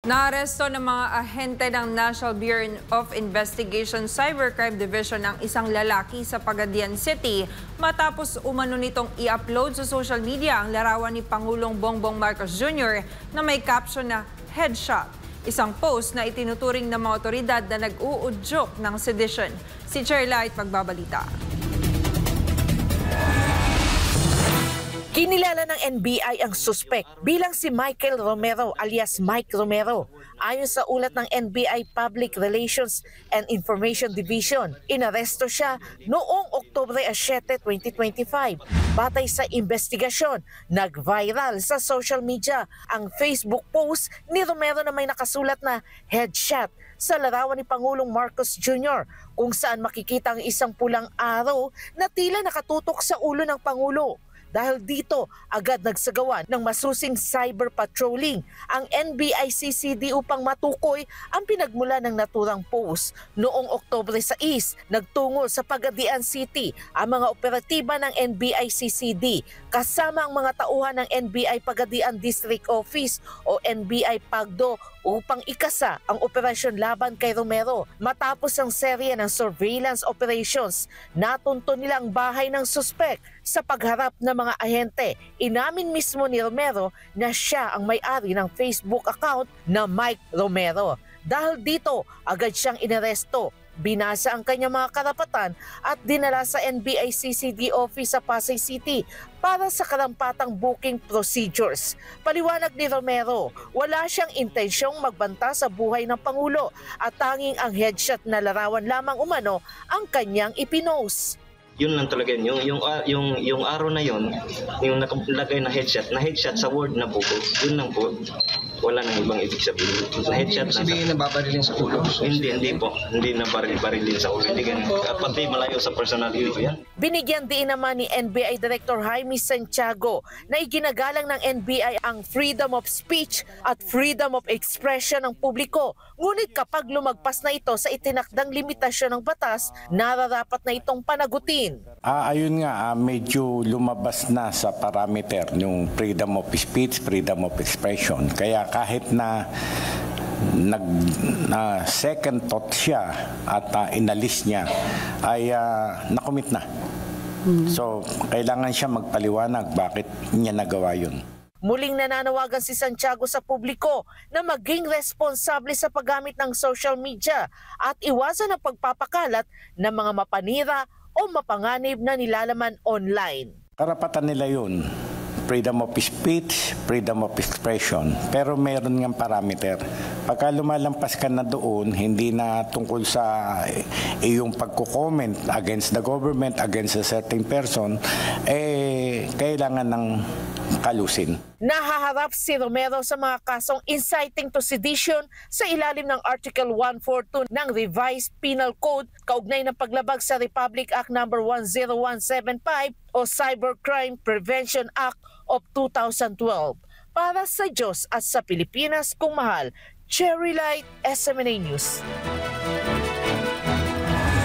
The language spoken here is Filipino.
Naaresto ng mga ahente ng National Bureau of Investigation Cybercrime Division ang isang lalaki sa Pagadian City matapos umano nitong i-upload sa social media ang larawan ni Pangulong Bongbong Marcos Jr. na may caption na headshot. Isang post na itinuturing ng mga otoridad na nag-uudyok ng sedition. Si Chairlight magbabalita. Kinilala ng NBI ang suspek bilang si Michael Romero alias Mike Romero. Ayon sa ulat ng NBI Public Relations and Information Division, inaresto siya noong Oktubre 7, 2025. Batay sa investigasyon, nag-viral sa social media ang Facebook post ni Romero na may nakasulat na headshot sa larawan ni Pangulong Marcos Jr. kung saan makikita ang isang pulang araw na tila nakatutok sa ulo ng Pangulo. Dahil dito, agad nagsagawa ng masusing cyber patrolling ang NBI-CCD upang matukoy ang pinagmula ng naturang post. Noong Oktubre 6, nagtungo sa Pagadian City ang mga operatiba ng NBI-CCD kasama ang mga tauhan ng NBI Pagadian District Office o NBI Pagdo upang ikasa ang operasyon laban kay Romero. Matapos ang serye ng surveillance operations, natunto nila ang bahay ng suspek. Sa pagharap ng mga ahente, inamin mismo ni Romero na siya ang may-ari ng Facebook account na Mike Romero. Dahil dito, agad siyang inaresto. Binasa ang kanyang mga karapatan at dinala sa NBI-CCD office sa Pasay City para sa karampatang booking procedures. Paliwanag ni Romero, wala siyang intensyong magbanta sa buhay ng Pangulo at tanging ang headshot na larawan lamang umano ang kanyang ipinost. Yun lang talaga yung araw na yun, yung nakalagay na headshot sa word na po, yun lang po. Wala nang ibang ibig sabihin. Na headshot na sabihin na babarilin sa ulo. Hindi po. Hindi na barilin sa ulo. Hindi ganun. Pati malayo sa personality ko yan. Binigyan din naman ni NBI Director Jaime Santiago na iginagalang ng NBI ang freedom of speech at freedom of expression ng publiko. Ngunit kapag lumagpas na ito sa itinakdang limitasyon ng batas, nararapat na itong panagutin. Ayun nga, medyo lumabas na sa parameter yung freedom of speech, freedom of expression. Kaya kahit na second thought siya at inalis niya, ay nakomit na. So, kailangan siya magpaliwanag bakit niya nagawa yun. Muling nananawagan si Santiago sa publiko na maging responsable sa paggamit ng social media at iwasan ang pagpapakalat ng mga mapanira o mapanganib na nilalaman online. Karapatan nila yun. Freedom of speech, freedom of expression. Pero mayroon ngang parameter. Pagka lumalampas ka na doon, hindi na tungkol sa iyong pagko-comment against the government, against a certain person, kailangan ng kalusin. Nahaharap si Romero sa mga kasong inciting to sedition sa ilalim ng Article 142 ng Revised Penal Code kaugnay ng paglabag sa Republic Act No. 10175 o Cybercrime Prevention Act of 2012. Para sa Diyos at sa Pilipinas kung mahal, Chairlight, SMNA News.